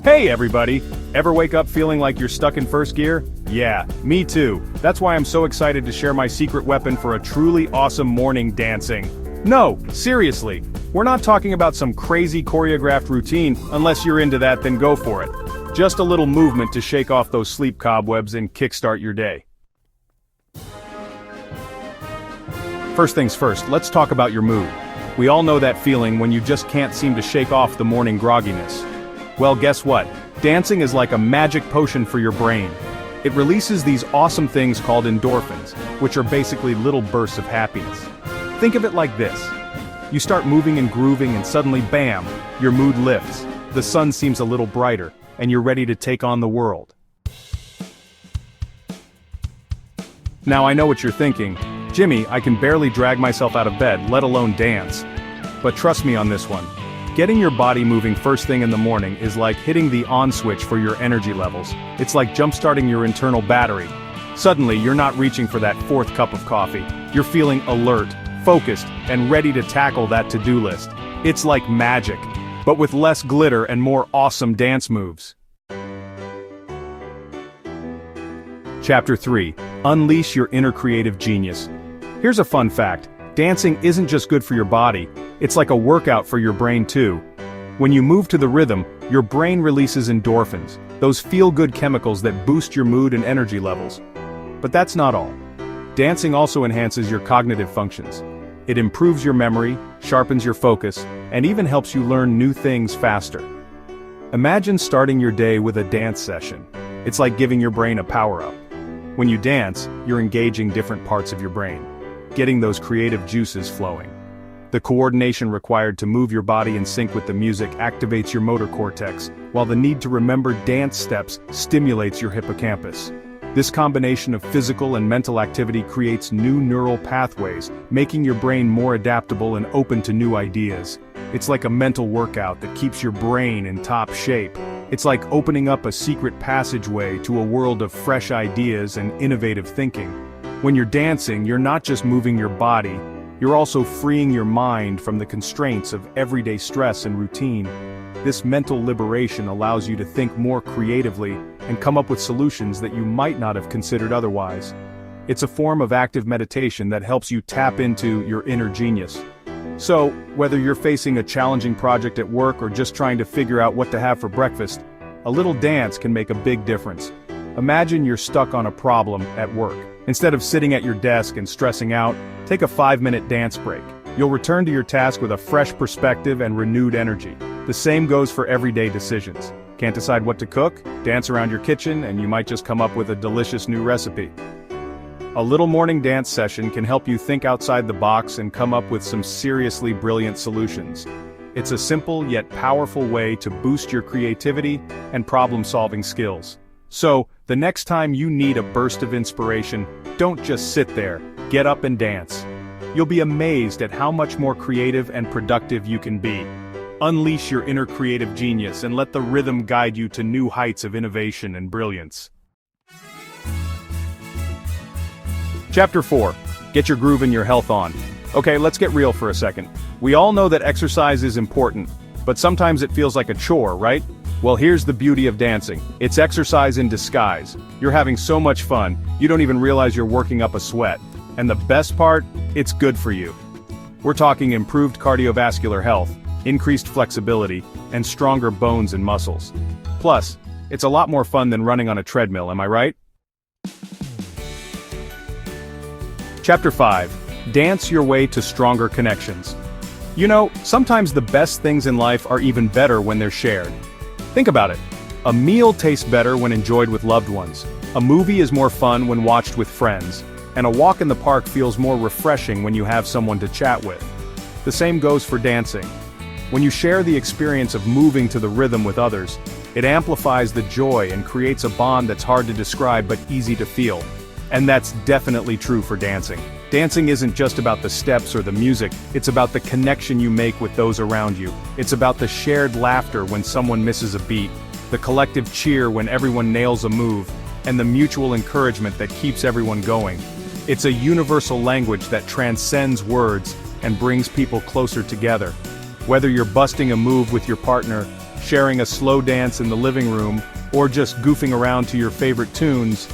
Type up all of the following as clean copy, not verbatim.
Hey everybody! Ever wake up feeling like you're stuck in first gear? Yeah, me too. That's why I'm so excited to share my secret weapon for a truly awesome morning dancing. No, seriously, we're not talking about some crazy choreographed routine. Unless you're into that, then go for it. Just a little movement to shake off those sleep cobwebs and kickstart your day. First things first, let's talk about your mood. We all know that feeling when you just can't seem to shake off the morning grogginess. Well, guess what? Dancing is like a magic potion for your brain. It releases these awesome things called endorphins, which are basically little bursts of happiness. Think of it like this. You start moving and grooving and suddenly bam, your mood lifts, the sun seems a little brighter, and you're ready to take on the world. Now I know what you're thinking, Jimmy, I can barely drag myself out of bed, let alone dance. But trust me on this one. Getting your body moving first thing in the morning is like hitting the on switch for your energy levels. It's like jump-starting your internal battery. Suddenly, you're not reaching for that fourth cup of coffee. You're feeling alert, focused, and ready to tackle that to-do list. It's like magic, but with less glitter and more awesome dance moves. Chapter 3. Unleash your inner creative genius. Here's a fun fact. Dancing isn't just good for your body, it's like a workout for your brain too. When you move to the rhythm, your brain releases endorphins, those feel-good chemicals that boost your mood and energy levels. But that's not all. Dancing also enhances your cognitive functions. It improves your memory, sharpens your focus, and even helps you learn new things faster. Imagine starting your day with a dance session. It's like giving your brain a power-up. When you dance, you're engaging different parts of your brain, getting those creative juices flowing. The coordination required to move your body in sync with the music activates your motor cortex, while the need to remember dance steps stimulates your hippocampus. This combination of physical and mental activity creates new neural pathways, making your brain more adaptable and open to new ideas. It's like a mental workout that keeps your brain in top shape. It's like opening up a secret passageway to a world of fresh ideas and innovative thinking. When you're dancing, you're not just moving your body, you're also freeing your mind from the constraints of everyday stress and routine. This mental liberation allows you to think more creatively and come up with solutions that you might not have considered otherwise. It's a form of active meditation that helps you tap into your inner genius. So, whether you're facing a challenging project at work or just trying to figure out what to have for breakfast, a little dance can make a big difference. Imagine you're stuck on a problem at work. Instead of sitting at your desk and stressing out, take a 5-minute dance break. You'll return to your task with a fresh perspective and renewed energy. The same goes for everyday decisions. Can't decide what to cook? Dance around your kitchen and you might just come up with a delicious new recipe. A little morning dance session can help you think outside the box and come up with some seriously brilliant solutions. It's a simple yet powerful way to boost your creativity and problem-solving skills. So, the next time you need a burst of inspiration, don't just sit there, get up and dance. You'll be amazed at how much more creative and productive you can be. Unleash your inner creative genius and let the rhythm guide you to new heights of innovation and brilliance. Chapter 4. Get your groove and your health on. Okay, let's get real for a second. We all know that exercise is important, but sometimes it feels like a chore, right? Well, here's the beauty of dancing. It's exercise in disguise. You're having so much fun, you don't even realize you're working up a sweat. And the best part? It's good for you. We're talking improved cardiovascular health, increased flexibility, and stronger bones and muscles. Plus, it's a lot more fun than running on a treadmill, am I right? Chapter 5. Dance your way to stronger connections. You know, sometimes the best things in life are even better when they're shared. Think about it. A meal tastes better when enjoyed with loved ones. A movie is more fun when watched with friends. And a walk in the park feels more refreshing when you have someone to chat with. The same goes for dancing. When you share the experience of moving to the rhythm with others, it amplifies the joy and creates a bond that's hard to describe but easy to feel. And that's definitely true for dancing. Dancing isn't just about the steps or the music, it's about the connection you make with those around you. It's about the shared laughter when someone misses a beat, the collective cheer when everyone nails a move, and the mutual encouragement that keeps everyone going. It's a universal language that transcends words and brings people closer together. Whether you're busting a move with your partner, sharing a slow dance in the living room, or just goofing around to your favorite tunes,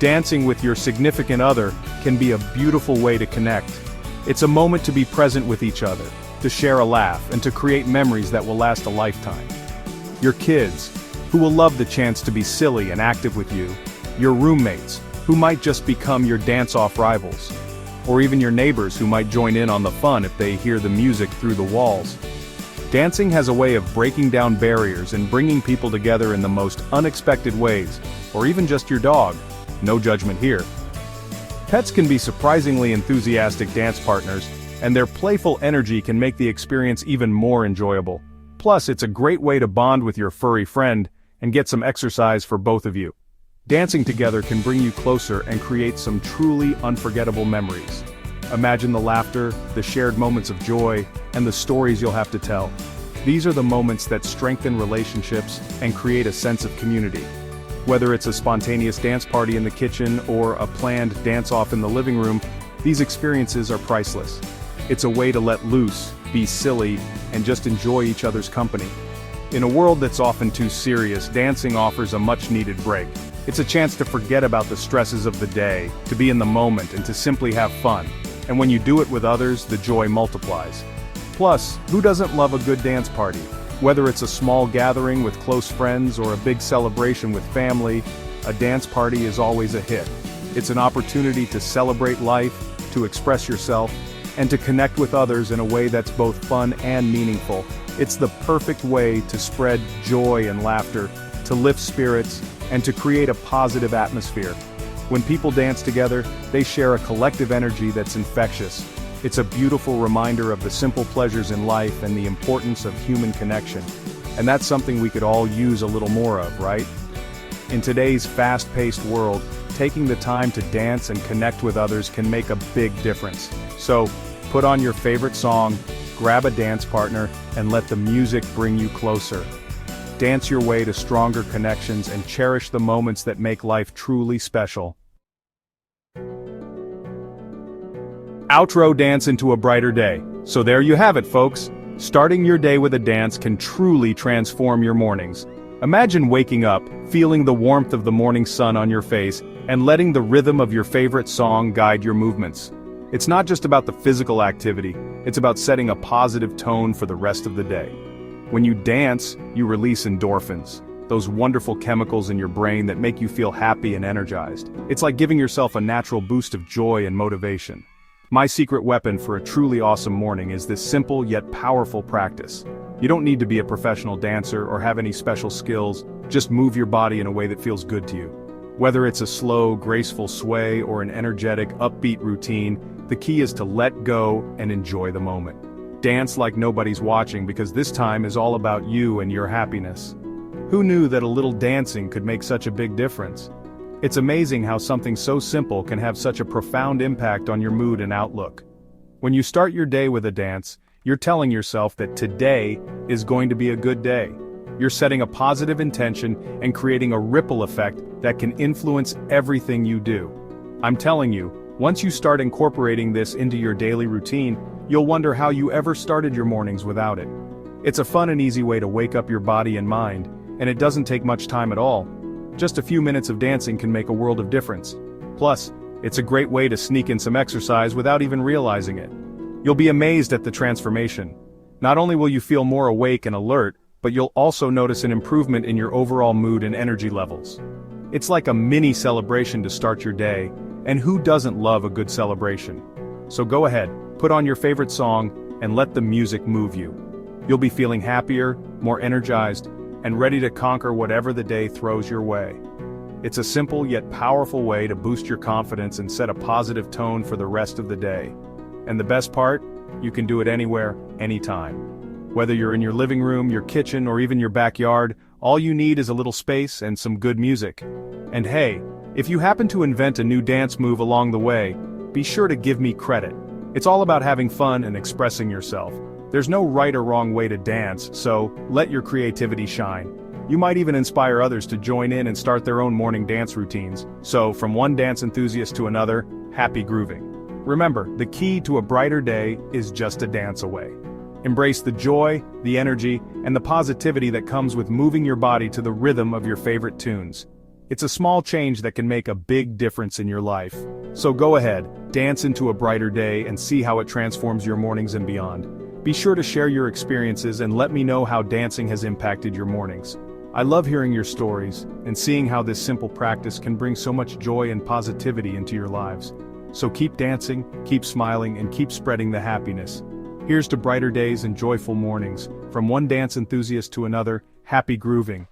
dancing with your significant other can be a beautiful way to connect. It's a moment to be present with each other, to share a laugh, and to create memories that will last a lifetime. Your kids, who will love the chance to be silly and active with you, your roommates, who might just become your dance-off rivals, or even your neighbors who might join in on the fun if they hear the music through the walls. Dancing has a way of breaking down barriers and bringing people together in the most unexpected ways, or even just your dog. No judgment here. Pets can be surprisingly enthusiastic dance partners, and their playful energy can make the experience even more enjoyable. Plus, it's a great way to bond with your furry friend and get some exercise for both of you. Dancing together can bring you closer and create some truly unforgettable memories. Imagine the laughter, the shared moments of joy, and the stories you'll have to tell. These are the moments that strengthen relationships and create a sense of community. Whether it's a spontaneous dance party in the kitchen or a planned dance-off in the living room, these experiences are priceless. It's a way to let loose, be silly, and just enjoy each other's company. In a world that's often too serious, dancing offers a much-needed break. It's a chance to forget about the stresses of the day, to be in the moment, and to simply have fun. And when you do it with others, the joy multiplies. Plus, who doesn't love a good dance party? Whether it's a small gathering with close friends or a big celebration with family, a dance party is always a hit. It's an opportunity to celebrate life, to express yourself, and to connect with others in a way that's both fun and meaningful. It's the perfect way to spread joy and laughter, to lift spirits, and to create a positive atmosphere. When people dance together, they share a collective energy that's infectious. It's a beautiful reminder of the simple pleasures in life and the importance of human connection. And that's something we could all use a little more of, right? In today's fast-paced world, taking the time to dance and connect with others can make a big difference. So, put on your favorite song, grab a dance partner, and let the music bring you closer. Dance your way to stronger connections and cherish the moments that make life truly special. Outro dance into a brighter day. So there you have it, folks. Starting your day with a dance can truly transform your mornings. Imagine waking up, feeling the warmth of the morning sun on your face, and letting the rhythm of your favorite song guide your movements. It's not just about the physical activity, it's about setting a positive tone for the rest of the day. When you dance, you release endorphins, those wonderful chemicals in your brain that make you feel happy and energized. It's like giving yourself a natural boost of joy and motivation. My secret weapon for a truly awesome morning is this simple yet powerful practice. You don't need to be a professional dancer or have any special skills, just move your body in a way that feels good to you. Whether it's a slow, graceful sway or an energetic, upbeat routine, the key is to let go and enjoy the moment. Dance like nobody's watching because this time is all about you and your happiness. Who knew that a little dancing could make such a big difference? It's amazing how something so simple can have such a profound impact on your mood and outlook. When you start your day with a dance, you're telling yourself that today is going to be a good day. You're setting a positive intention and creating a ripple effect that can influence everything you do. I'm telling you, once you start incorporating this into your daily routine, you'll wonder how you ever started your mornings without it. It's a fun and easy way to wake up your body and mind, and it doesn't take much time at all. Just a few minutes of dancing can make a world of difference. Plus, it's a great way to sneak in some exercise without even realizing it. You'll be amazed at the transformation. Not only will you feel more awake and alert, but you'll also notice an improvement in your overall mood and energy levels. It's like a mini celebration to start your day, and who doesn't love a good celebration? So go ahead, put on your favorite song, and let the music move you. You'll be feeling happier, more energized, and ready to conquer whatever the day throws your way. It's a simple yet powerful way to boost your confidence and set a positive tone for the rest of the day. And the best part? You can do it anywhere, anytime. Whether you're in your living room, your kitchen, or even your backyard, all you need is a little space and some good music. And hey, if you happen to invent a new dance move along the way, be sure to give me credit. It's all about having fun and expressing yourself. There's no right or wrong way to dance, so let your creativity shine. You might even inspire others to join in and start their own morning dance routines. So, from one dance enthusiast to another, happy grooving. Remember, the key to a brighter day is just a dance away. Embrace the joy, the energy, and the positivity that comes with moving your body to the rhythm of your favorite tunes. It's a small change that can make a big difference in your life. So go ahead, dance into a brighter day and see how it transforms your mornings and beyond. Be sure to share your experiences and let me know how dancing has impacted your mornings. I love hearing your stories and seeing how this simple practice can bring so much joy and positivity into your lives. So keep dancing, keep smiling, and keep spreading the happiness. Here's to brighter days and joyful mornings. From one dance enthusiast to another, happy grooving.